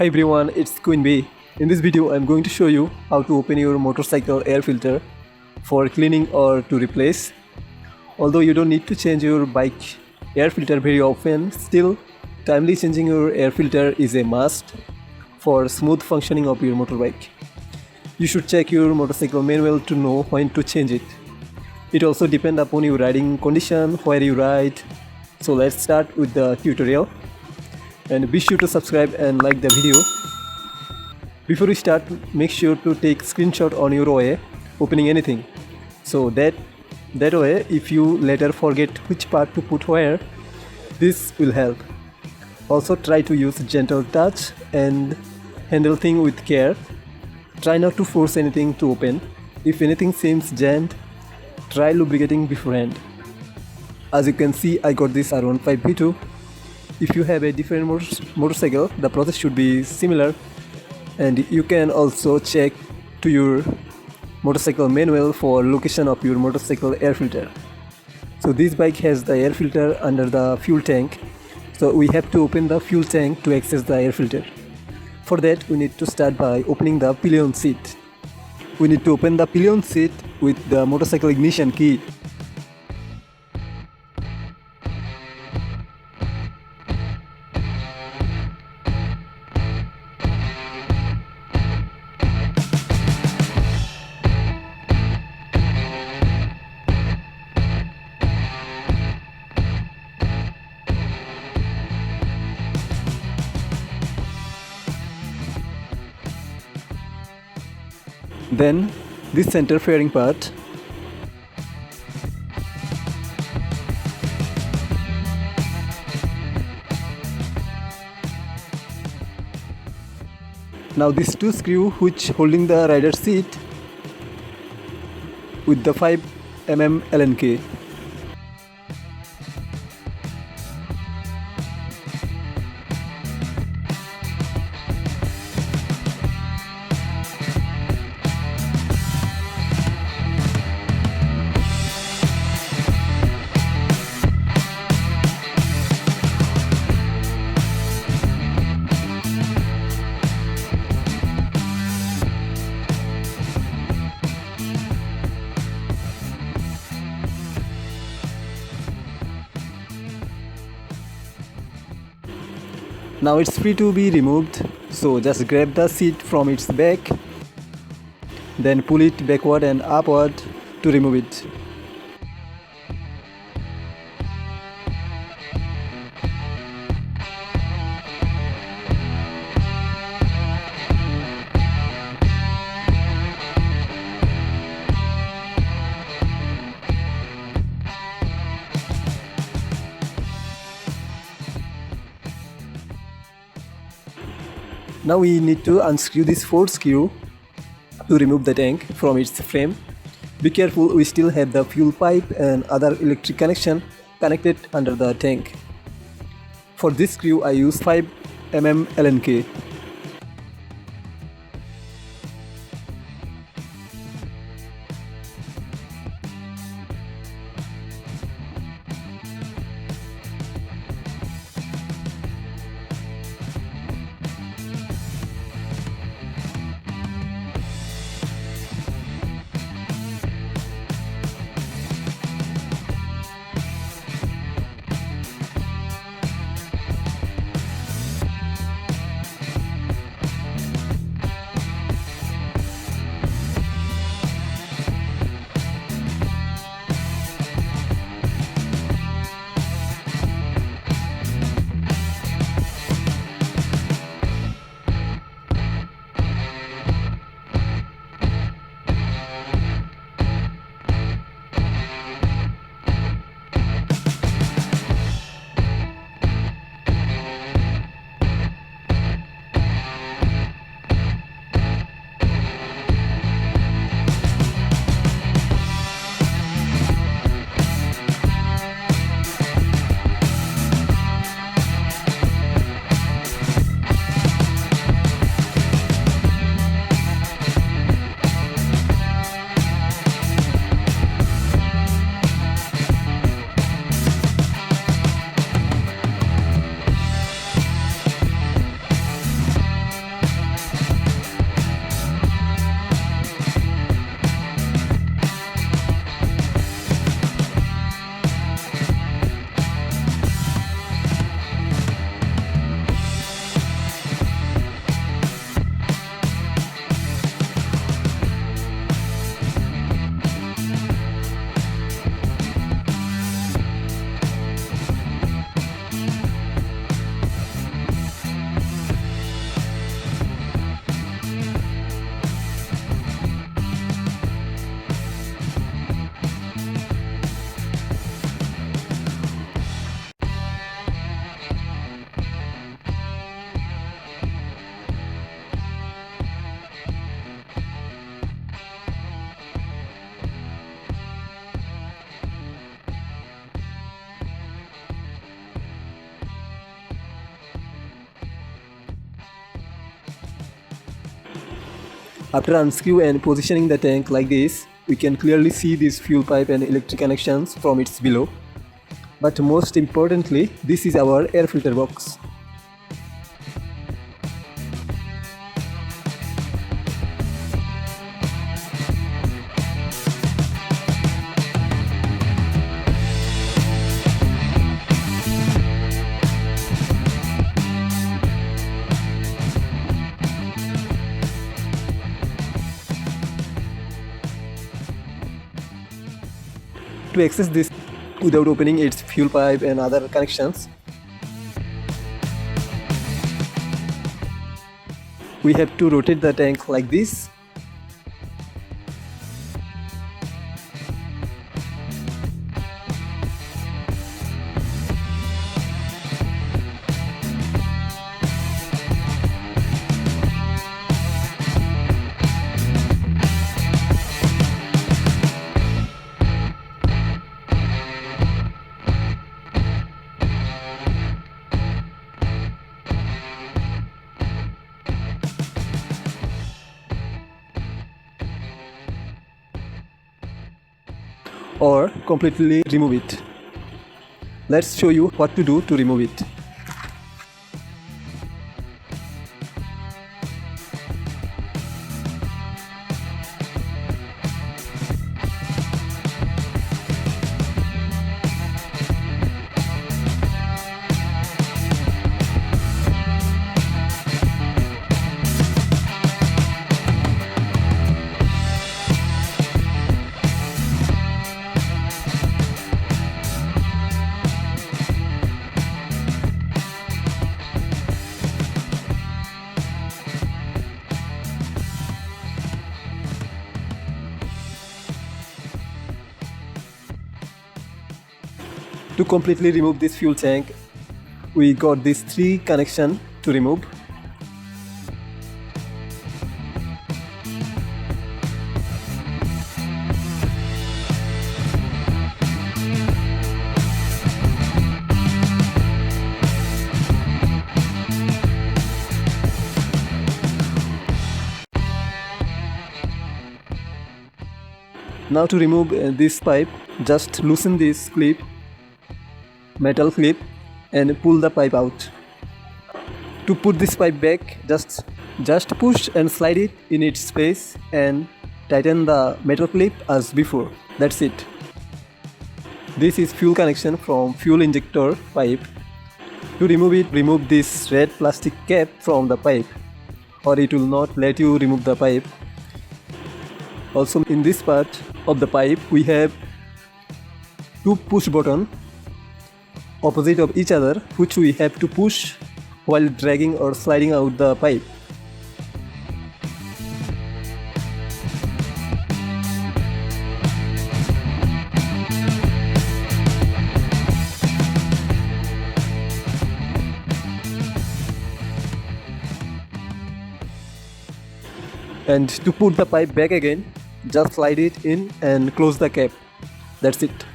Hi everyone, it's Queen Bee. In this video, I'm going to show you how to open your motorcycle air filter for cleaning or to replace. Although you don't need to change your bike air filter very often, still, timely changing your air filter is a must for smooth functioning of your motorbike. You should check your motorcycle manual to know when to change it. It also depends upon your riding condition, where you ride. So let's start with the tutorial. And be sure to subscribe and like the video. Before we start, make sure to take screenshot on your way opening anything, so that way if you later forget which part to put where, this will help. Also try to use gentle touch and handle things with care. Try not to force anything to open. If anything seems jammed, try lubricating beforehand. As you can see, I got this R15 V2. If you have a different motorcycle, the process should be similar, and you can also check to your motorcycle manual for location of your motorcycle air filter. So this bike has the air filter under the fuel tank, so we have to open the fuel tank to access the air filter. For that, we need to start by opening the pillion seat. We need to open the pillion seat with the motorcycle ignition key. Then this center fairing part. Now these two screws which holding the rider seat with the 5 mm Allen key. Now it's free to be removed, so just grab the seat from its back, then pull it backward and upward to remove it. Now we need to unscrew this 4th screw to remove the tank from its frame. Be careful, we still have the fuel pipe and other electric connection connected under the tank. For this screw I use 5 mm Allen key. After unscrew and positioning the tank like this, we can clearly see this fuel pipe and electric connections from its below. But most importantly, this is our air filter box. To access this without opening its fuel pipe and other connections, we have to rotate the tank like this. Or completely remove it. Let's show you what to do to remove it. To completely remove this fuel tank, we got these 3 connections to remove. Now to remove this pipe, just loosen this metal clip and pull the pipe out. To put this pipe back, just push and slide it in its space and tighten the metal clip as before. That's it. This is fuel connection from fuel injector pipe. To remove it, remove this red plastic cap from the pipe, or it will not let you remove the pipe. Also, in this part of the pipe, we have 2 push buttons opposite of each other, which we have to push while dragging or sliding out the pipe. And to put the pipe back again, just slide it in and close the cap. That's it.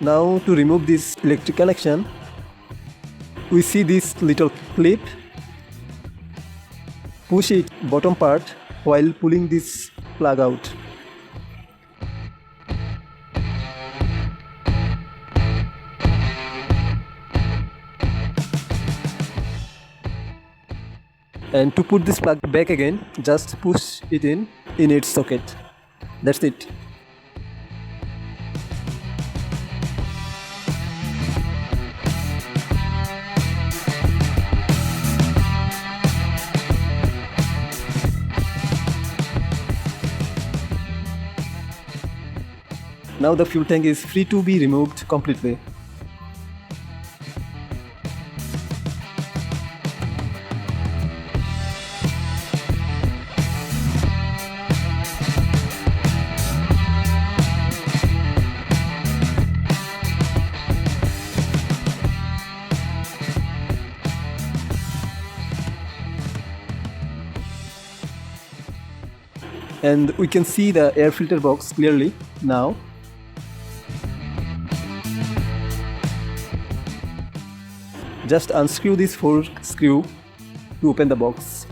Now to remove this electric connection, we see this little clip. Push it bottom part while pulling this plug out. And to put this plug back again, just push it in its socket. That's it. Now the fuel tank is free to be removed completely. And we can see the air filter box clearly now. Just unscrew this 4 screw to open the box.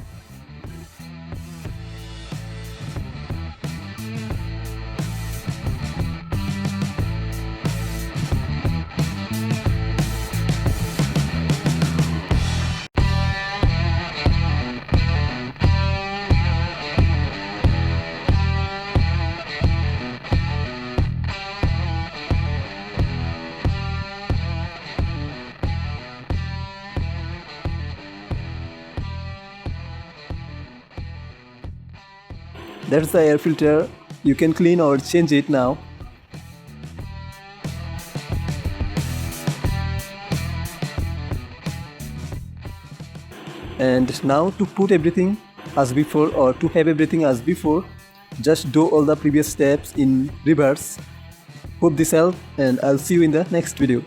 That's the air filter. You can clean or change it now. And now to put everything as before, or to have everything as before, just do all the previous steps in reverse. Hope this helped, and I'll see you in the next video.